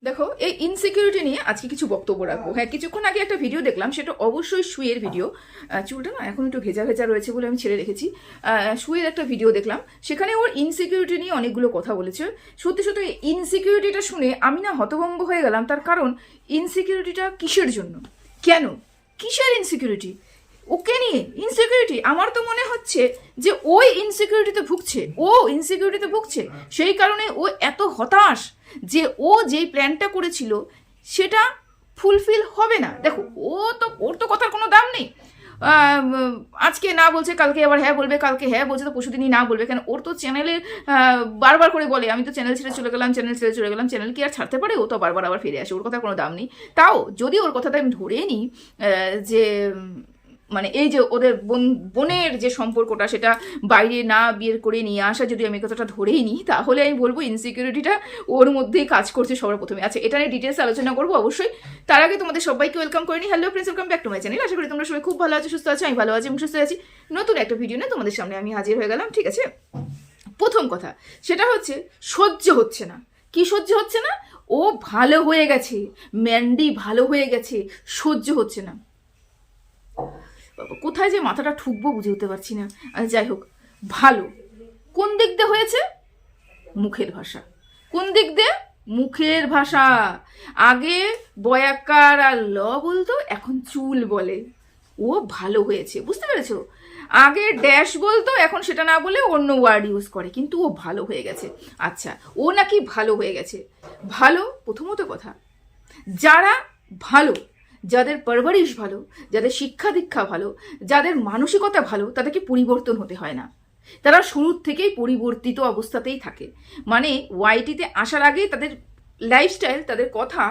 দেখো, এই ইনসিকিউরিটি নিয়ে আজকে কিছু বক্তব্য রাখবো। হ্যাঁ, কিছুক্ষণ আগে একটা ভিডিও দেখলাম, সেটা অবশ্যই শুয়ের ভিডিও। চুলটা না এখন একটু ভেজা ভেজা রয়েছে বলে আমি ছেড়ে রেখেছি। শুয়ের একটা ভিডিও দেখলাম, সেখানে ওর ইনসিকিউরিটি নিয়ে অনেকগুলো কথা বলেছে। সত্যি সত্যি ইনসিকিউরিটিটা শুনে আমি না হতভম্ব হয়ে গেলাম। তার কারণ, ইনসিকিউরিটিটা কিসের জন্য, কেন, কিসের ইনসিকিউরিটি, ওকে নিয়ে ইনসিকিউরিটি? আমার তো মনে হচ্ছে যে ওই ইনসিকিউরিটিতে ভুগছে, ও ইনসিকিউরিটিতে ভুগছে, সেই কারণে ও এত হতাশ যে ও যেই প্ল্যানটা করেছিল সেটা ফুলফিল হবে না। দেখো, ওর তো কথার কোনো দাম নেই। আজকে না বলছে, কালকে আবার হ্যাঁ বলবে, কালকে হ্যাঁ বলছে তো পরশুদিনই না বলবে। কেন, ওর তো চ্যানেলে বারবার করে বলে আমি তো চ্যানেল ছেড়ে চলে গেলাম, চ্যানেল কি আর ছাড়তে পারে? ও তো বারবার আবার ফিরে আসে, ওর কথার কোনো দাম নেই। তাও যদি ওর কথাটা আমি ধরে নিই, যে মানে এই যে ওদের বোনের যে সম্পর্কটা, সেটা বাইরে না বিয়ের করে নিয়ে আসা, যদি আমি কথাটা ধরেই নিই, তাহলে আমি বলবো ইনসিকিউরিটিটা ওর মধ্যেই কাজ করছে সবার প্রথমে। আচ্ছা, এটা নিয়ে ডিটেলস আলোচনা করবো অবশ্যই। তার আগে তোমাদের সবাইকে ওয়েলকাম করে নিই। Hello friends, welcome back to my channel. আশা করি তোমরা সবাই খুব ভালো আছো, সুস্থ আছো। আমি ভালো আছি এবং সুস্থ আছি। নতুন একটা ভিডিও নিয়ে তোমাদের সামনে আমি হাজির হয়ে গেলাম। ঠিক আছে, প্রথম কথা সেটা হচ্ছে সহ্য হচ্ছে না। কি সহ্য হচ্ছে না? ও ভালো হয়ে গেছে, ম্যান্ডি ভালো হয়ে গেছে, সহ্য হচ্ছে না। কোথায় যে মাথাটা ঠুকবো বুঝে উঠতে পারছি না। যাই হোক, ভালো কোন দিক দিয়ে হয়েছে? মুখের ভাষা। কোন দিক দিয়ে? মুখের ভাষা। আগে বয়াকার আর ল বলতো, এখন চুল বলে। ও ভালো হয়েছে, বুঝতে পেরেছো? আগে ড্যাশ বলতো, এখন সেটা না বলে অন্য ওয়ার্ড ইউজ করে, কিন্তু ও ভালো হয়ে গেছে। আচ্ছা, ও নাকি ভালো হয়ে গেছে। ভালো, প্রথমত কথা, যারা ভালো, যাদের পরবরিশ ভালো, যাদের শিক্ষা দীক্ষা ভালো, যাদের মানসিকতা ভালো, তাদেরকে পরিবর্তন হতে হয় না। তারা শুরুর থেকেই পরিবর্তিত অবস্থাতেই থাকে। মানে ওয়াইটিতে আসার আগেই তাদের লাইফস্টাইল, তাদের কথা,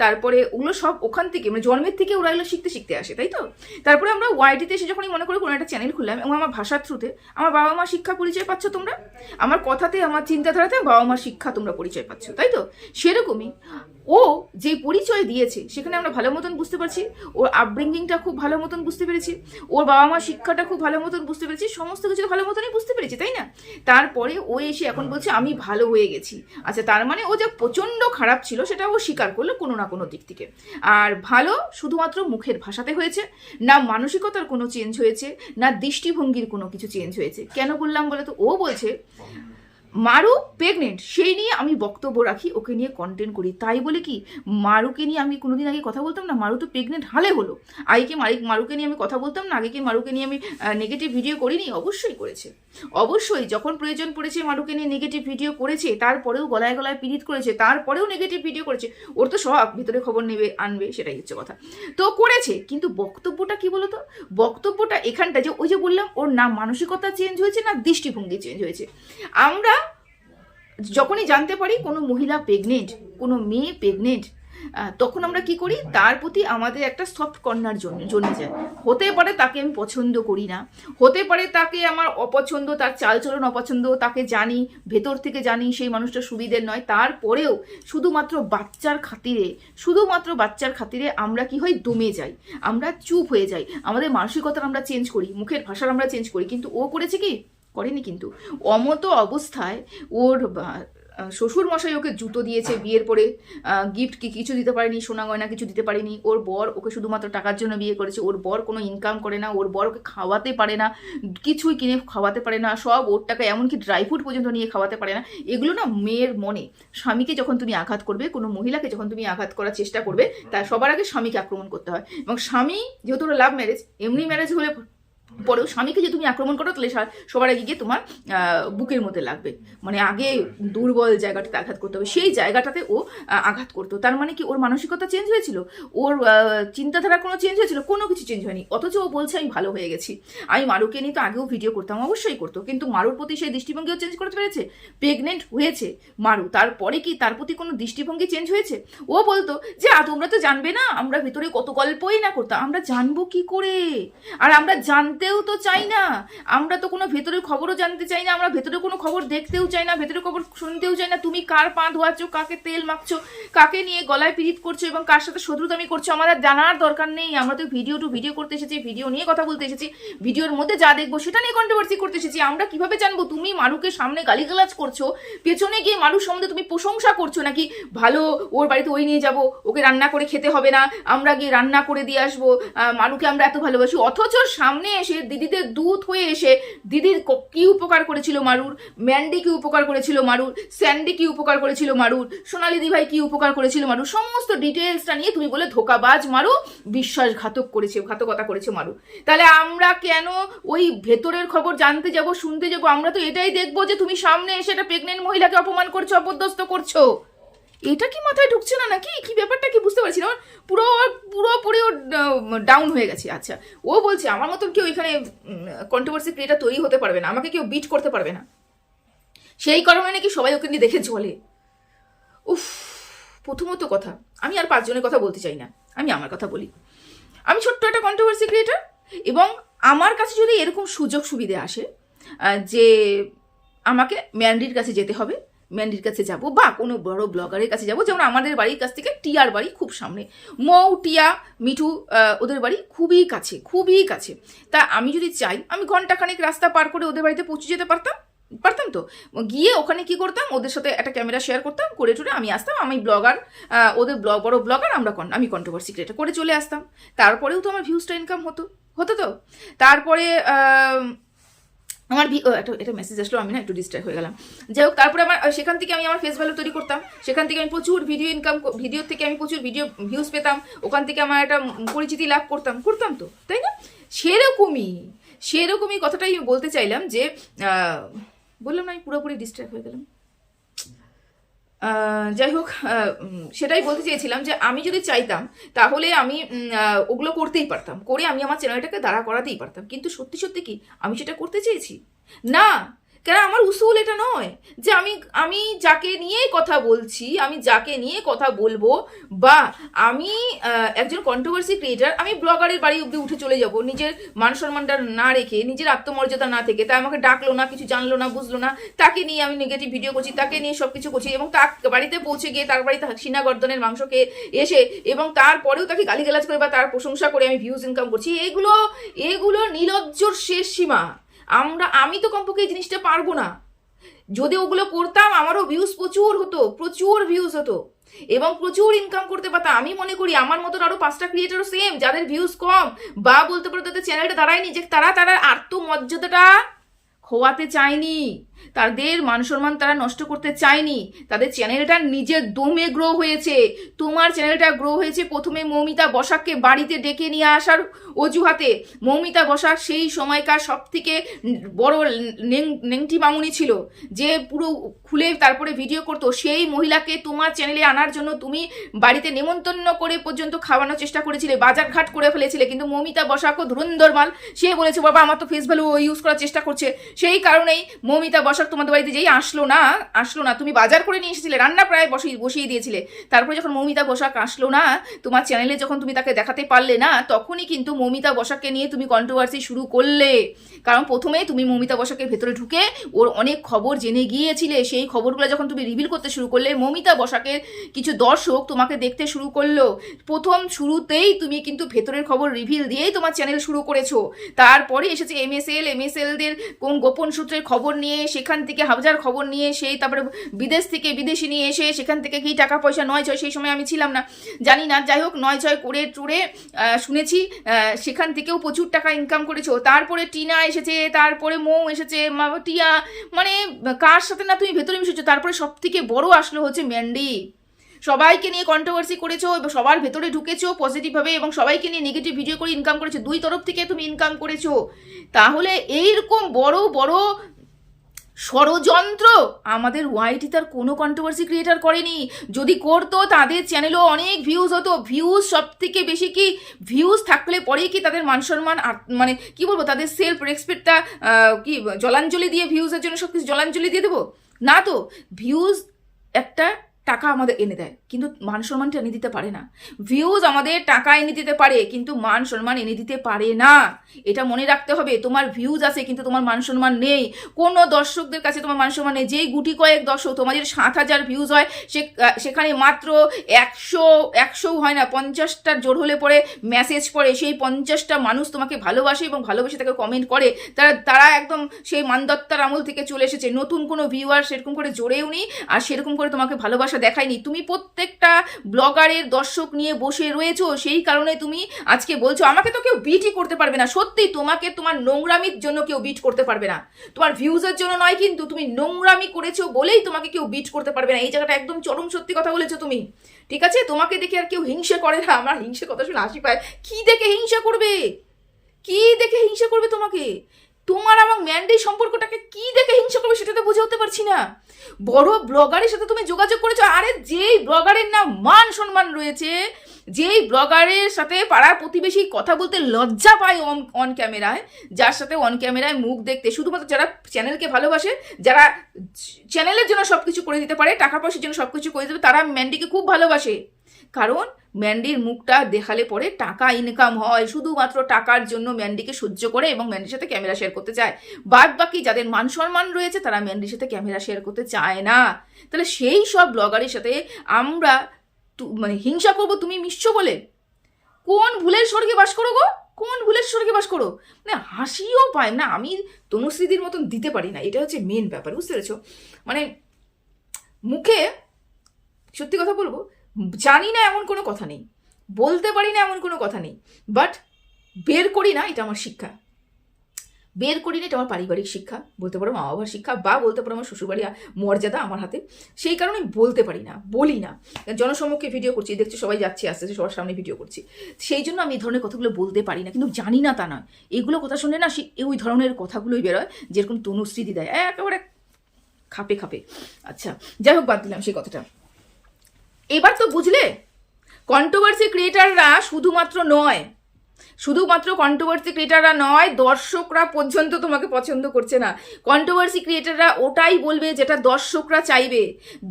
তারপরে ওগুলো সব ওখান থেকে, মানে জন্মের থেকে ওরা এগুলো শিখতে শিখতে আসে, তাই তো? তারপরে আমরা ওয়াইটিতে এসে যখনই মনে করি কোনো একটা চ্যানেল খুললাম, এবং আমার ভাষার থ্রুতে আমার বাবা মা শিক্ষা পরিচয় পাচ্ছ তোমরা, আমার কথাতে, আমার চিন্তাধারাতে বাবা মার শিক্ষা তোমরা পরিচয় পাচ্ছ, তাই তো? সেরকমই ও যে পরিচয় দিয়েছে, সেখানে আমরা ভালো মতন বুঝতে পারছি, ওর আপব্রিঙ্গিংটা খুব ভালো মতন বুঝতে পেরেছি, ওর বাবা মার শিক্ষাটা খুব ভালো মতন বুঝতে পেরেছি, সমস্ত কিছু ভালো মতনই বুঝতে পেরেছি, তাই না? তারপরে ও এসে এখন বলছে আমি ভালো হয়ে গেছি। আচ্ছা, তার মানে ও যে প্রচণ্ড খারাপ ছিল সেটা ও স্বীকার করলো কোনো না কোনো দিক থেকে। আর ভালো শুধুমাত্র মুখের ভাষাতে হয়েছে, না মানসিকতার কোনো চেঞ্জ হয়েছে, না দৃষ্টিভঙ্গির কোনো কিছু চেঞ্জ হয়েছে। কেন বললাম বলে তো, ও বলছে মারু প্রেগনেন্ট, সেই নিয়ে আমি বক্তব্য রাখি, ওকে নিয়ে কন্টেন্ট করি। তাই বলে কি মারুকে নিয়ে আমি কোনোদিন আগে কথা বলতাম না? মারু তো প্রেগনেন্ট হালে হলো, আগে কি মারুকে নিয়ে আমি কথা বলতাম না? আগে কি মারুকে নিয়ে আমি নেগেটিভ ভিডিও করিনি? অবশ্যই করেছে, অবশ্যই। যখন প্রয়োজন পড়েছে মারুকে নিয়ে নেগেটিভ ভিডিও করেছে, তারপরেও গলায় গলায় পীড়িত করেছে, তারপরেও নেগেটিভ ভিডিও করেছে। ওর তো সব ভিতরে খবর নেবে, আনবে, সেটাই হচ্ছে কথা। তো করেছে, কিন্তু বক্তব্যটা কি বলতো? বক্তব্যটা এখানটা যে ওই যে বললাম, ওর না মানসিকতা চেঞ্জ হয়েছে, না দৃষ্টিভঙ্গি চেঞ্জ হয়েছে। আমরা যখনই জানতে পারি কোনো মহিলা প্রেগনেন্ট, কোনো মেয়ে প্রেগনেন্ট, তখন আমরা কি করি? তার প্রতি আমাদের একটা সফট কর্নার জন্মে যায়। হতে পারে তাকে আমি পছন্দ করি না, হতে পারে তাকে আমার অপছন্দ, তার চালচলন অপছন্দ, তাকে জানি, ভেতর থেকে জানি সেই মানুষটা সুবিধের নয়, তারপরেও শুধুমাত্র বাচ্চার খাতিরে আমরা কি হয়? দমে যাই, আমরা চুপ হয়ে যাই, আমাদের মানসিকতা আমরা চেঞ্জ করি, মুখের ভাষা আমরা চেঞ্জ করি। কিন্তু ও করেছে কি? করেনি। কিন্তু অমতো অবস্থায় ওর শ্বশুর মশাই ওকে জুতো দিয়েছে বিয়ের পরে, গিফট কি কিছু দিতে পারেনি, সোনা গয়না কিছু দিতে পারেনি। ওর বর ওকে শুধুমাত্র টাকার জন্য বিয়ে করেছে। ওর বর কোনো ইনকাম করে না, ওর বর ওকে খাওয়াতে পারে না, কিছুই কিনে খাওয়াতে পারে না, সব ওর টাকা, এমনকি ড্রাই ফ্রুট পর্যন্ত নিয়ে খাওয়াতে পারে না। এগুলো না মেয়ের মনে। স্বামীকে যখন তুমি আঘাত করবে, কোনো মহিলাকে যখন তুমি আঘাত করার চেষ্টা করবে, তার সবার আগে স্বামীকে আক্রমণ করতে হয়। এবং স্বামী যেহেতু ওরা লাভ ম্যারেজ, এমনি ম্যারেজ হলে পরেও স্বামীকে যে তুমি আক্রমণ করো, তাহলে সবার আগে গিয়ে তোমার বুকের মধ্যে লাগবে। মানে আগে দুর্বল জায়গাটাতে আঘাত করতে হবে, সেই জায়গাটাতে ও আঘাত করতো। তার মানে কি ওর মানসিকতা চেঞ্জ হয়েছিল? ওর চিন্তাধারা কোনো চেঞ্জ হয়েছিল? কোনো কিছু চেঞ্জ হয়নি। অথচ ও বলছে আমি ভালো হয়ে গেছি। আমি মারুকে নিয়ে তো আগেও ভিডিও করতাম, অবশ্যই করতো, কিন্তু মারুর প্রতি সেই দৃষ্টিভঙ্গিও চেঞ্জ করতে পেরেছে। প্রেগনেন্ট হয়েছে মারু, তারপরে কি তার প্রতি কোনো দৃষ্টিভঙ্গি চেঞ্জ হয়েছে? ও বলতো যে তোমরা তো জানবে না, আমরা ভিতরে কত গল্পই না করতাম। আমরা জানবো কি করে? আর আমরা জানতে জানতেও তো চাই না, আমরা তো কোনো ভেতরের খবরও জানতে চাই না, আমরা ভেতরে কোনো খবর দেখতেও চাই না, ভেতরের খবর শুনতেও চাই না। তুমি কার পা ধোয়াচ্ছ, কাকে তেল মাখছো, কাকে নিয়ে গলায় পিরিত করছো এবং কার সাথে শত্রুতামি করছো, আমাদের জানার দরকার নেই। আমরা তো ভিডিও করতে এসেছি, ভিডিও নিয়ে কথা বলতে এসেছি, ভিডিওর মধ্যে যা দেখবো সেটা নিয়ে কন্ট্রোভার্সি করতে এসেছি। আমরা কিভাবে জানবো তুমি মারুকে সামনে গালিগালাজ করছো, পেছনে গিয়ে মারুর সম্বন্ধে তুমি প্রশংসা করছো নাকি ভালো, ওর বাড়িতে ওই নিয়ে যাব, ওকে রান্না করে খেতে হবে না, আমরা গিয়ে রান্না করে দিয়ে আসবো, মারুকে আমরা এত ভালোবাসি। অথচ সামনে এসে দিদিদের দূত হয়ে এসে দিদির কি উপকার করেছিল মারুর, ম্যান্ডি কি উপকার করেছিল মারুর, স্যান্ডি কি উপকার করেছিল মারুর, সোনালি দিভাই কি উপকার করেছিল মারুর, সমস্ত ডিটেলসটা নিয়ে তুমি বলে ধোকাবাজ মারু ঘাতকতা করেছে মারু। তাহলে আমরা কেন ওই ভেতরের খবর জানতে যাব, শুনতে যাব? আমরা তো এটাই দেখবো যে তুমি সামনে এসে একটা প্রেগনেন্ট মহিলাকে অপমান করছো, অপদস্থ করছো। এটা কি মাথায় ঢুকছে না নাকি? কি ব্যাপারটা কি বুঝতে পারছি না, পুরোপুরি ডাউন হয়ে গেছে। আচ্ছা, ও বলছে আমার মতন কেউ এখানে কন্ট্রোভার্সি ক্রিয়েটার তৈরি হতে পারবে না, আমাকে কেউ বিট করতে পারবে না, সেই কারণে নাকি সবাই ওকে নিয়ে দেখে চলে। উফ, প্রথমত কথা, আমি আর 5 জনের কথা বলতে চাই না, আমি আমার কথা বলি। আমি ছোট্ট একটা কন্ট্রোভার্সি ক্রিয়েটার, এবং আমার কাছে যদি এরকম সুযোগ সুবিধে আসে যে আমাকে ম্যান্ডির কাছে যেতে হবে, ম্যান্ডির কাছে যাব বা কোনো বড় ব্লগারের কাছে যাব, যেমন আমাদের বাড়ির কাছ থেকে টিয়ার বাড়ি খুব সামনে, মৌ, টিয়া, মিঠু, ওদের বাড়ি খুবই কাছে। তা আমি যদি চাই আমি ঘন্টাখানেক রাস্তা পার করে ওদের বাড়িতে পৌঁছে যেতে পারতাম তো। গিয়ে ওখানে কি করতাম, ওদের সাথে একটা ক্যামেরা শেয়ার করতাম, করে টুরে আমি আসতাম, আমি ব্লগার, ওদের বড় ব্লগার, আমি কন্ট্রোভার্সি ক্রিয়েটার করে চলে আসতাম। তারপরেও তো আমার ভিউজটা ইনকাম হতো তো। তারপরে আমার এটা মেসেজ আসলো, আমি না একটু ডিস্ট্র্যাক্ট হয়ে গেলাম। যাই হোক, তারপরে আমার সেখান থেকে আমি আমার ফেস ভ্যালু তৈরি করতাম, সেখান থেকে আমি প্রচুর ভিডিও থেকে আমি প্রচুর ভিউজ পেতাম, ওখান থেকে আমার একটা পরিচিতি লাভ করতাম তো, তাই না? সেরকমই কথাটাই বলতে চাইলাম যে বললাম না আমি পুরোপুরি ডিস্ট্র্যাক্ট হয়ে গেলাম। যাই হোক, সেটাই বলতে চেয়েছিলাম যে আমি যদি চাইতাম তাহলে আমি ওগুলো করতেই পারতাম, করে আমি আমার চ্যানেলটাকে দাঁড়া করাতেই পারতাম। কিন্তু সত্যি কি আমি সেটা করতে চেয়েছি না? কেন আমার উসুল এটা নয় যে আমি যাকে নিয়ে কথা বলছি, আমি যাকে নিয়ে কথা বলবো, বা আমি একজন কন্ট্রোভার্সি ক্রিয়েটার, আমি ব্লগারের বাড়ি অব্দি উঠে চলে যাব নিজের মান সম্মানটা না রেখে, নিজের আত্মমর্যাদা না থেকে, তা আমাকে ডাকলো না, কিছু জানলো না, বুঝলো না, তাকে নিয়ে আমি নেগেটিভ ভিডিও করছি, তাকে নিয়ে সবকিছু করছি, এবং তার বাড়িতে পৌঁছে গিয়ে তার বাড়িতে সিনা গর্দনের মাংস খেয়ে এসে এবং তারপরেও তাকে গালিগালাজ করে বা তার প্রশংসা করে আমি ভিউজ ইনকাম করছি। এগুলো নির্লজ্জর শেষ সীমা। আমি তো কমপক্ষে এই জিনিসটা পারবো না। যদি ওগুলো করতাম আমারও প্রচুর ভিউজ হতো এবং প্রচুর ইনকাম করতে পারতাম। আমি মনে করি আমার মতন আরো 5টা ক্রিয়েটারও সেম, যাদের ভিউজ কম, বা বলতে পারো তাদের চ্যানেলটা দাঁড়ায়নি, যে তারা আত্মমর্যাদাটা খোয়াতে চায়নি, তাদের মান সম্মান তারা নষ্ট করতে চায়নি, তাদের চ্যানেলটা নিজের দমে গ্রো হয়েছে। তোমার চ্যানেলটা গ্রো হয়েছে প্রথমে মৌমিতা বসাককে বাড়িতে ডেকে নিয়ে আসার অজুহাতে। মৌমিতা বসাক সেই সময়কার সব থেকে বড় নেংটি মামুনি ছিল, যে পুরো খুলে তারপরে ভিডিও করতো। সেই মহিলাকে তোমার চ্যানেলে আনার জন্য তুমি বাড়িতে নেমন্তন্ন করে পর্যন্ত খাওয়ানোর চেষ্টা করেছিলে, বাজারঘাট করে ফেলেছিলে, কিন্তু মৌমিতা বসাকও ধুরন্ধর মাল। সে বলেছে বাবা আমার তো ফেস ভ্যালু ইউজ করার চেষ্টা করছে, সেই কারণেই মৌমিতা বসাক তোমাদের বাড়িতে যেই আসলো না, তুমি বাজার করে নিয়ে এসেছিলে, রান্না প্রায় বসিয়ে দিয়েছিলে। তারপরে যখন মৌমিতা বসাক আসলো না তোমার চ্যানেলে, যখন তুমি তাকে দেখাতে পারলে না, তখনই কিন্তু মৌমিতা বসাককে নিয়ে তুমি কন্ট্রোভার্সি শুরু করলে। কারণ প্রথমে তুমি মৌমিতা বসাকের ভেতরে ঢুকে ওর অনেক খবর জেনে গিয়েছিলে, সেই খবরগুলো যখন তুমি রিভিল করতে শুরু করলে, মৌমিতা বসাকের কিছু দর্শক তোমাকে দেখতে শুরু করলো। প্রথম শুরুতেই তুমি কিন্তু ভেতরের খবর রিভিল দিয়েই তোমার চ্যানেল শুরু করেছো। তারপরে এসেছে এমএসএলদের কোন গোপন সূত্রের খবর নিয়ে, সেখান থেকে হাজার খবর নিয়ে, সেই তারপরে বিদেশ থেকে বিদেশি নিয়ে এসে সেখান থেকে কি টাকা পয়সা 9-6, সেই সময় আমি ছিলাম না, জানি না, যাই হোক 9-6 করে টুরে শুনেছি সেখান থেকেও প্রচুর টাকা ইনকাম করেছো। তারপরে টিনা এসেছে, তারপরে মৌ এসেছে, টিয়া, মানে কার সাথে না তুমি ভেতরে মিশেছো। তারপরে সব থেকে বড় আসলো হচ্ছে ম্যান্ডি। সবাইকে নিয়ে কন্ট্রোভার্সি করেছো, সবার ভেতরে ঢুকেছো পজিটিভভাবে, এবং সবাইকে নিয়ে নেগেটিভ ভিডিও করে ইনকাম করেছো, 2 তরফ থেকে তুমি ইনকাম করেছো। তাহলে এইরকম বড় ষড়যন্ত্র আমাদের ওয়াইটি তার কোনো কন্ট্রোভার্সি ক্রিয়েটার করেনি। যদি করতো তাদের চ্যানেলও অনেক ভিউজ হতো। ভিউজ সব থেকে বেশি কি ভিউজ থাকলে পরেই কি তাদের মান সম্মান, মানে কি বলবো, তাদের সেলফ রেসপেক্টটা কি জলাঞ্জলি দিয়ে ভিউজের জন্য সব কিছু জলাঞ্জলি দিয়ে দেবো না? তো ভিউজ একটা টাকা আমাদের এনে দেয়, কিন্তু মান সম্মানটা এনে দিতে পারে না। ভিউজ আমাদের টাকা এনে দিতে পারে, কিন্তু মান সম্মান এনে দিতে পারে না। এটা মনে রাখতে হবে। তোমার ভিউজ আছে কিন্তু তোমার মান সম্মান নেই। কোনো দর্শকদের কাছে তোমার মান সম্মান নেই। যেই গুটি কয়েক দর্শক, তোমার যদি 7,000 ভিউজ হয়, সেখানে মাত্র 100 হয় না, 50টার জোর হলে পরে মেসেজ পড়ে, সেই 50টা মানুষ তোমাকে ভালোবাসে এবং ভালোবেসে তাকে কমেন্ট করে। তারা একদম সেই মানদত্তার আমল থেকে চলে এসেছে। নতুন কোনো ভিউয়ার সেরকম করে জোরেও নেই, আর সেরকম করে তোমাকে ভালোবাসা দেখায়নি। তুমি প্রত্যেকটা ব্লগারের দর্শক নিয়ে বসে রয়েছো, সেই কারণে তুমি আজকে বলছো আমাকে তো কেউ বিটই করতে পারবে না। সত্যি তোমাকে তোমার নোংরামির জন্য কেউ বিট করতে পারবে না, তোমার ভিউজের জন্য নয়, কিন্তু তুমি নোংরামি করেছো বলেই তোমাকে কেউ বিট করতে পারবে না। এই জায়গাটা একদম চরম সত্যি কথা বলেছো তুমি, ঠিক আছে? তোমাকে দেখে আর কেউ হিংসা করে না। আমার হিংসা কথা শুনে হাসি পায়। কি দেখে হিংসা করবে? কি দেখে হিংসা করবে তোমাকে? তোমার এবং ম্যান্ডির সম্পর্কটাকে কি দেখে হিংসা করবে সেটা তো বুঝে উঠতে পারছি না। বড় ব্লগারের সাথে তুমি যোগাযোগ করেছো। আরে যেই ব্লগারের না মান সম্মান রয়েছে, যেই ব্লগারের সাথে পাড়ার প্রতিবেশী কথা বলতে লজ্জা পায় অন ক্যামেরায়, যার সাথে অন ক্যামেরায় মুখ দেখতে, শুধুমাত্র যারা চ্যানেলকে ভালোবাসে, যারা চ্যানেলের জন্য সবকিছু করে দিতে পারে, টাকা পয়সার জন্য সবকিছু করে দিতে পারে, তারা ম্যান্ডিকে খুব ভালোবাসে। কারণ ম্যান্ডির মুখটা দেখালে পরে টাকা ইনকাম হয়, শুধুমাত্র টাকার জন্য ম্যান্ডিকে সহ্য করে এবং ম্যান্ডির সাথে ক্যামেরা শেয়ার করতে চায়। বাদ বাকি যাদের মান সম্মান রয়েছে তারা ম্যান্ডির সাথে ক্যামেরা শেয়ার করতে চায় না। তাহলে সেই সব ব্লগারের সাথে আমরা মানে হিংসা করবো তুমি মিশছো বলে? কোন ভুলের স্বর্গে বাস করো গো? কোন ভুলের স্বর্গে বাস করো? মানে হাসিও পায় না। আমি তনুশ্রীদির মতন দিতে পারি না, এটা হচ্ছে মেন ব্যাপার, বুঝতে পেরেছো? মানে মুখে সত্যি কথা বলবো, জানি না এমন কোনো কথা নেই, বলতে পারি না এমন কোনো কথা নেই, বাট বের করি না, এটা আমার শিক্ষা। বের করি না, এটা আমার পারিবারিক শিক্ষা, বলতে পারো মা বাবার শিক্ষা, বা বলতে পারো আমার শ্বশুরবাড়ি মর্যাদা আমার হাতে। সেই কারণে বলতে পারি না, বলি না। জনসম্মুখে ভিডিও করছি, দেখছি সবাই যাচ্ছে আস্তে আস্তে, সবার সামনে ভিডিও করছি, সেই জন্য আমি এই ধরনের কথাগুলো বলতে পারি না। কিন্তু জানি না তা নয়, এগুলো কথা শুনে না ওই ধরনের কথাগুলোই বেরোয়, যেরকম তনুশ্রী দিদায় একেবারে খাপে খাপে। আচ্ছা, যাই হোক, বাদ দিলাম সেই কথাটা। এবার তো বুঝলে, কন্ট্রোভার্সি ক্রিয়েটাররা শুধুমাত্র কন্ট্রোভার্সি ক্রিয়েটাররা নয়, দর্শকরা পর্যন্ত তোমাকে পছন্দ করছে না। কন্ট্রোভার্সি ক্রিয়েটাররা ওটাই বলবে যেটা দর্শকরা চাইবে।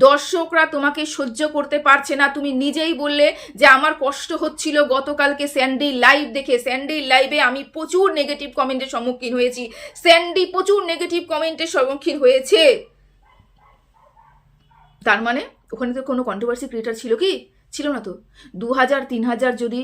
দর্শকরা তোমাকে সহ্য করতে পারছে না। তুমি নিজেই বললে যে আমার কষ্ট হচ্ছিল গতকালকে স্যান্ডির লাইভ দেখে। স্যান্ডির লাইভে আমি প্রচুর নেগেটিভ কমেন্টের সম্মুখীন হয়েছি, স্যান্ডি প্রচুর নেগেটিভ কমেন্টের সম্মুখীন হয়েছে। তার মানে ওখানে তো কোনো কন্ট্রোভার্সি ক্রিয়েটার ছিল কি? ছিল না তো। 2,000-3,000 যদি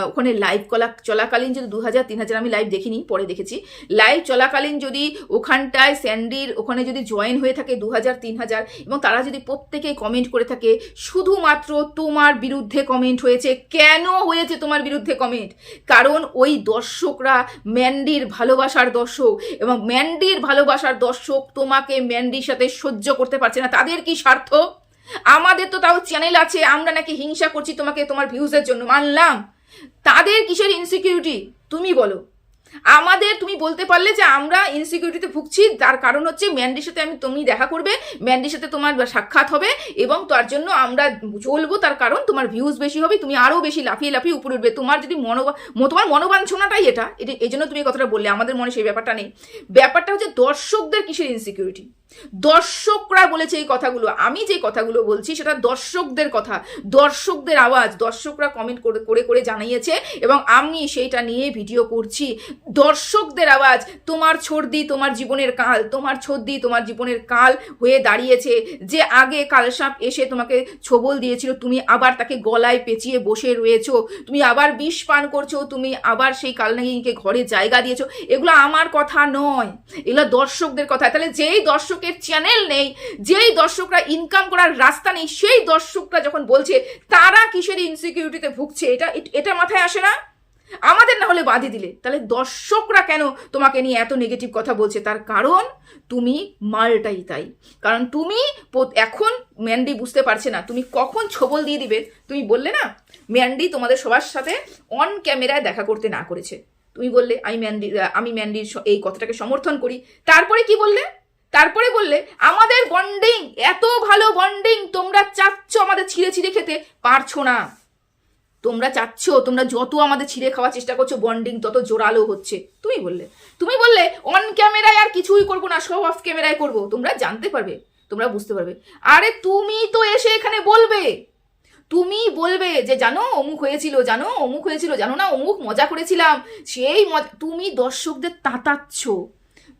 ওখানে লাইভ চলাকালীন যদি 2,000-3,000, আমি লাইভ দেখিনি, পরে দেখেছি, লাইভ চলাকালীন যদি ওখানটায় স্যান্ডির ওখানে যদি জয়েন হয়ে থাকে 2,000-3,000, এবং তারা যদি প্রত্যেকে কমেন্ট করে থাকে শুধুমাত্র তোমার বিরুদ্ধে কমেন্ট হয়েছে। কেন হয়েছে তোমার বিরুদ্ধে কমেন্ট? কারণ ওই দর্শকরা ম্যান্ডির ভালোবাসার দর্শক, এবং ম্যান্ডির ভালোবাসার দর্শক তোমাকে ম্যান্ডির সাথে সহ্য করতে পারছে না। তাদের কি স্বার্থ? আমাদের তো তাও চ্যানেল আছে, আমরা নাকি হিংসা করছি তোমাকে তোমার ভিউজের জন্য, মানলাম। তাদের কিসের ইনসিকিউরিটি তুমি বলো? আমাদের তুমি বলতে পারলে যে আমরা ইনসিকিউরিটিতে ভুগছি, তার কারণ হচ্ছে ম্যান্ডির সাথে তুমি দেখা করবে, ম্যান্ডির সাথে তোমার সাক্ষাৎ হবে, এবং তার জন্য আমরা চলবো, তার কারণ তোমার ভিউজ বেশি হবে, তুমি আরও বেশি লাফিয়ে লাফিয়ে উপরে উঠবে। তোমার যদি তোমার মনোবাঞ্ছনাটাই এটা, এই জন্য তুমি কথাটা বললে। আমাদের মনে সেই ব্যাপারটা নেই। ব্যাপারটা হচ্ছে দর্শকদের কিসের ইনসিকিউরিটি? দর্শকরা বলেছে এই কথাগুলো। আমি যে কথাগুলো বলছি সেটা দর্শকদের কথা, দর্শকদের আওয়াজ, দর্শকরা কমেন্ট করে করে জানিয়েছে, এবং আমি সেইটা নিয়ে ভিডিও করছি। দর্শকদের আওয়াজ। তোমার ছর্দি তোমার জীবনের কাল, তোমার ছর্দি তোমার জীবনের কাল হয়ে দাঁড়িয়েছে। যে আগে কালসাপ এসে তোমাকে ছোবল দিয়েছিল, তুমি আবার তাকে গলায় পেঁচিয়ে বসে রয়েছো, তুমি আবার বিষ পান করছো, তুমি আবার সেই কালনাগিনীকে ঘরে জায়গা দিয়েছো। এগুলো আমার কথা নয়, এগুলো দর্শকদের কথা। তাহলে যেই দর্শকের চ্যানেল নেই, যেই দর্শকরা ইনকাম করার রাস্তা নেই, সেই দর্শকরা যখন বলছে তারা কিসের ইনসিকিউরিটিতে ভুগছে, এটা মাথায় আসে না? আমাদের না হলে বাদই দিলে, তাহলে দর্শকরা কেন তোমাকে নিয়ে এত নেগেটিভ কথা বলছে? তার কারণ তুমি মালটাই তাই। কারণ তুমি এখন ম্যান্ডি বুঝতে পারছে না তুমি কখন ছোবল দিয়ে দিবে। তুমি বললে না ম্যান্ডি তোমাদের সবার সাথে অন ক্যামেরায় দেখা করতে না করেছে, তুমি বললে আমি ম্যান্ডির এই কথাটাকে সমর্থন করি। তারপরে কি বললে? তারপরে বললে আমাদের বন্ডিং এত ভালো, বন্ডিং তোমরা চাচ্ছ আমাদের ছিঁড়ে ছিঁড়ে খেতে, পারছো না। তোমরা চাচ্ছ, তোমরা যত আমাদের ছিঁড়ে খাওয়ার চেষ্টা করছো, বন্ডিং তত জোরালো হচ্ছে। তুমি বললে অন ক্যামেরায় আর কিছুই করবো না, সব অফ ক্যামেরায় করবো। তোমরা জানতে পারবে তোমরা বুঝতে পারবে। আরে তুমি তো এসে এখানে বলবে, তুমি বলবে যে জানো অমুক হয়েছিল, জানো অমুক হয়েছিল, জানো না অমুক মজা করেছিলাম, সেই মজা। তুমি দর্শকদের তাতাচ্ছ,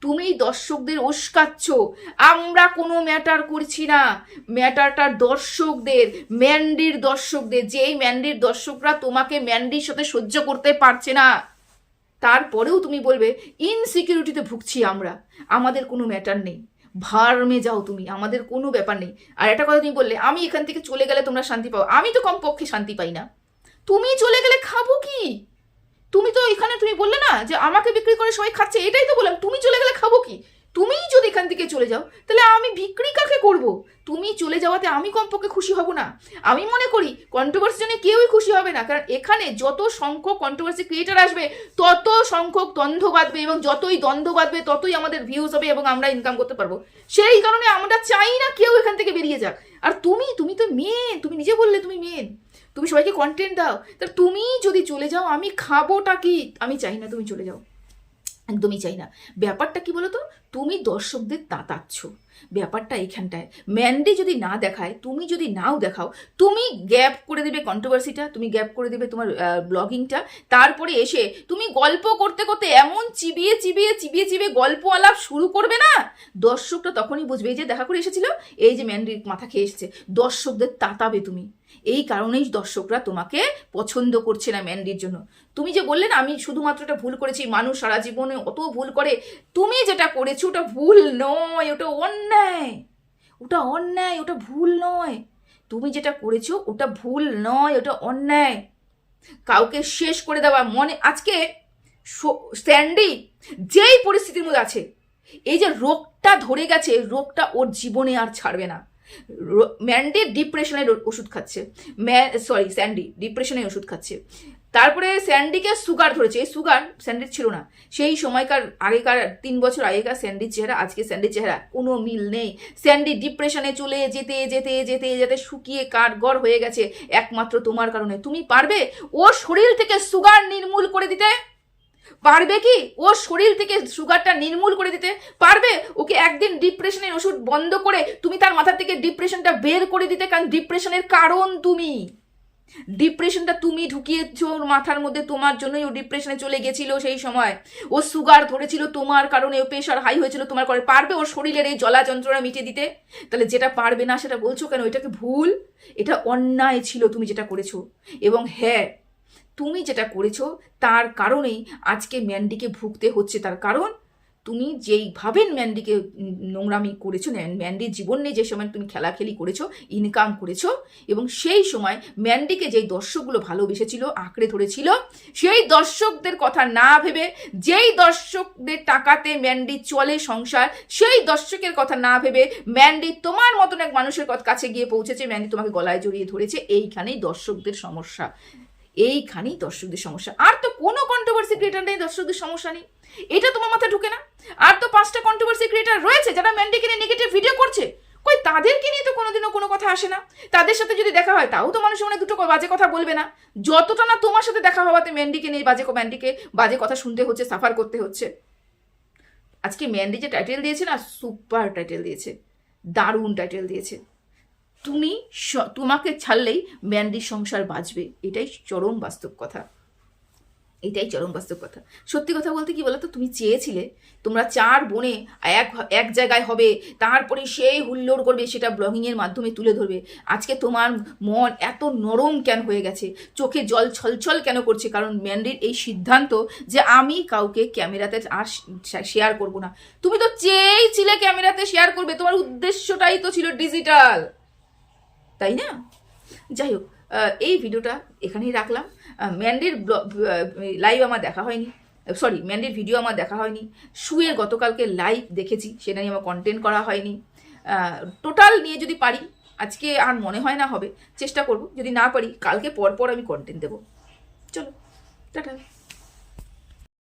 তুমি দর্শকদের উস্কাচ্ছ। আমরা কোনো ম্যাটার করছি না, ম্যাটারটা দর্শকদের, ম্যান্ডির দর্শকদের। যেই ম্যান্ডির দর্শকরা তোমাকে ম্যান্ডির সাথে সহ্য করতে পারছে না, তারপরেও তুমি বলবে ইনসিকিউরিটিতে ভুগছি আমরা, আমাদের কোনো ম্যাটার নেই, ভার্মে যাও তুমি, আমাদের কোনো ব্যাপার নেই। আর একটা কথা তুমি বললে আমি এখান থেকে চলে গেলে তোমরা শান্তি পাও, আমি তো কমপক্ষে শান্তি পাই না। তুমি চলে গেলে খাবো কি? তুমি তো এখানে তুমি বললে না যে আমাকে বিক্রি করে সবাই খাচ্ছে, এটাই তো বললাম। তুমি চলে গেলে খাবো কি? তুমি যদি এখান থেকে চলে যাও তাহলে আমি বিক্রি কাকে করব? তুমি চলে যাওয়াতে আমি কমপক্ষে খুশি হব না। আমি মনে করি কন্ট্রোভার্সি জন্য কেউই খুশি হবে না, কারণ এখানে যত সংখ্যক কন্ট্রোভার্সি ক্রিয়েটার আসবে তত সংখ্যক দ্বন্দ্ব বাঁধবে, এবং যতই দ্বন্দ্ব বাঁধবে ততই আমাদের ভিউজ হবে এবং আমরা ইনকাম করতে পারবো। সেই কারণে আমরা চাই না কেউ এখান থেকে বেরিয়ে যাক। আর তুমি তো মেন, তুমি নিজে বললে তুমি মেন, তুমি সবাইকে কন্টেন্ট দাও। তা তুমি যদি চলে যাও আমি খাবোটা কি? আমি চাই না তুমি চলে যাও, একদমই চাই না। ব্যাপারটা কি বলো তো, তুমি দর্শকদের তাতাচ্ছ, ব্যাপারটা এইখানটায়। ম্যান্ডি যদি না দেখায়, তুমি যদি নাও দেখাও, তুমি গ্যাপ করে দেবে কন্ট্রোভার্সিটা, তুমি গ্যাপ করে দেবে তোমার ব্লগিংটা, তারপরে এসে তুমি গল্প করতে করতে এমন চিবিয়ে চিবিয়ে চিবিয়ে চিবিয়ে গল্প আলাপ শুরু করবে না, দর্শকটা তখনই বুঝবে এই যে দেখা করে এসেছিল, এই যে ম্যান্ডির মাথা খেয়ে এসেছে। দর্শকদের তাতাবে তুমি, এই কারণেই দর্শকরা তোমাকে পছন্দ করছে না ম্যান্ডির জন্য। তুমি যে বললে না আমি শুধুমাত্র এটা ভুল করেছি, মানুষ সারা জীবনে অত ভুল করে, তুমি যেটা করেছো ওটা ভুল নয়, ওটা অন্যায়, ওটা অন্যায়, ওটা ভুল নয়। তুমি যেটা করেছো ওটা ভুল নয়, ওটা অন্যায়। কাউকে শেষ করে দেওয়া মনে, আজকে স্যান্ডি যেই পরিস্থিতির মধ্যে আছে, এই যে রোগটা ধরে গেছে, রোগটা ওর জীবনে আর ছাড়বে না। ম্যান্ডি ডিপ্রেশনের ওষুধ খাচ্ছে, স্যান্ডি ডিপ্রেশনের ওষুধ খাচ্ছে। তারপরে স্যান্ডিকে সুগার ধরেছে, এই সুগার স্যান্ডির ছিল না সেই সময়কার, আগেকার 3 বছর আগেকার স্যান্ডির চেহারা, আজকে স্যান্ডির চেহারা কোনো মিল নেই। স্যান্ডি ডিপ্রেশনে চলে যেতে যেতে যেতে যেতে শুকিয়ে কাঠগড় হয়ে গেছে, একমাত্র তোমার কারণে। তুমি পারবে ওর শরীর থেকে সুগার নির্মূল করে দিতে? পারবে কি ওর শরীর থেকে সুগারটা নির্মূল করে দিতে পারবে? ওকে একদিন ডিপ্রেশনের ওষুধ বন্ধ করে তুমি তার মাথা থেকে ডিপ্রেশনটা বের করে দিতে, কারণ ডিপ্রেশনের কারণ তুমি, ডিপ্রেশনটা তুমি ঢুকিয়েছো ওর মাথার মধ্যে, তোমার জন্যই ও ডিপ্রেশনে চলে গেছিল। সেই সময় ও সুগার ধরেছিল তোমার কারণে, ও প্রেশার হাই হয়েছিল তোমার কারণে। পারবে ওর শরীরের এই জ্বলা যন্ত্রণা মিটিয়ে দিতে? তাহলে যেটা পারবে না সেটা বলছো কেন? এটাকে ভুল, এটা অন্যায় ছিল তুমি যেটা করেছো। এবং হ্যাঁ, তুমি যেটা করেছো তার কারণেই আজকে ম্যান্ডিকে ভুগতে হচ্ছে। তার কারণ তুমি যেইভাবে ম্যান্ডিকে নোংরামি করেছো, ম্যান্ডির জীবন নিয়ে যে সময় তুমি খেলাখেলি করেছো, ইনকাম করেছো, এবং সেই সময় ম্যান্ডিকে যেই দর্শকগুলো ভালোবেসেছিল, আঁকড়ে ধরেছিল, সেই দর্শকদের কথা না ভেবে, যেই দর্শকদের টাকাতে ম্যান্ডি চলে সংসার, সেই দর্শকের কথা না ভেবে ম্যান্ডি তোমার মতন এক মানুষের কাছে গিয়ে পৌঁছেছে, ম্যান্ডি তোমাকে গলায় জড়িয়ে ধরেছে। এইখানেই দর্শকদের সমস্যা, এইখানেই দর্শকদের সমস্যা। আর তো কোনো কন্ট্রোভার্সি ক্রিয়েটার নেই, দর্শকদের সমস্যা নেই, এটা তোমার মাথায় ঢুকে না। আর তো 5টা কন্ট্রোভার্সি ক্রিয়েটার রয়েছে যারা ম্যান্ডিকে নিয়ে নেগেটিভ ভিডিও করছে, কই তাদেরকে নিয়ে তো কোনোদিনও কোনো কথা আসে না। তাদের সাথে যদি দেখা হয় তাও তো মানুষ মনে দুটো বাজে কথা বলবে না, যতটা না তোমার সাথে দেখা হওয়াতে ম্যান্ডিকে নিয়ে ম্যান্ডিকে বাজে কথা শুনতে হচ্ছে, সাফার করতে হচ্ছে। আজকে ম্যান্ডি যে টাইটেল দিয়েছে না, সুপার টাইটেল দিয়েছে, দারুণ টাইটেল দিয়েছে। তোমাকে ছাড়লেই ম্যান্ডির সংসার বাঁচবে, এটাই চরম বাস্তব কথা, এটাই চরম বাস্তব কথা। সত্যি কথা বলতে কি বলতো, তুমি চেয়েছিলে তোমরা 4 বোনে এক জায়গায় হবে, তারপরে সেই হুল্লোড় করবে, সেটা ব্লগিংয়ের মাধ্যমে তুলে ধরবে। আজকে তোমার মন এত নরম কেন হয়ে গেছে, চোখে জল ছলছল কেন করছে? কারণ ম্যান্ডির এই সিদ্ধান্ত যে আমি কাউকে ক্যামেরাতে আর শেয়ার করব না। তুমি তো চেয়েছিলে ক্যামেরাতে শেয়ার করবে, তোমার উদ্দেশ্যটাই তো ছিল ডিজিটাল, তাই না? যাই হোক, এই ভিডিওটা এখানেই রাখলাম। ম্যান্ডির লাইভ আমার দেখা হয়নি, ম্যান্ডির ভিডিও আমার দেখা হয়নি। শুয়ের গতকালকে লাইভ দেখেছি, সেটা নিয়ে আমার কন্টেন্ট করা হয়নি। টোটাল নিয়ে যদি পারি, আজকে আর মনে হয় না হবে, চেষ্টা করব, যদি না পারি কালকে পরপর আমি কন্টেন্ট দেবো। চলো, টাটা।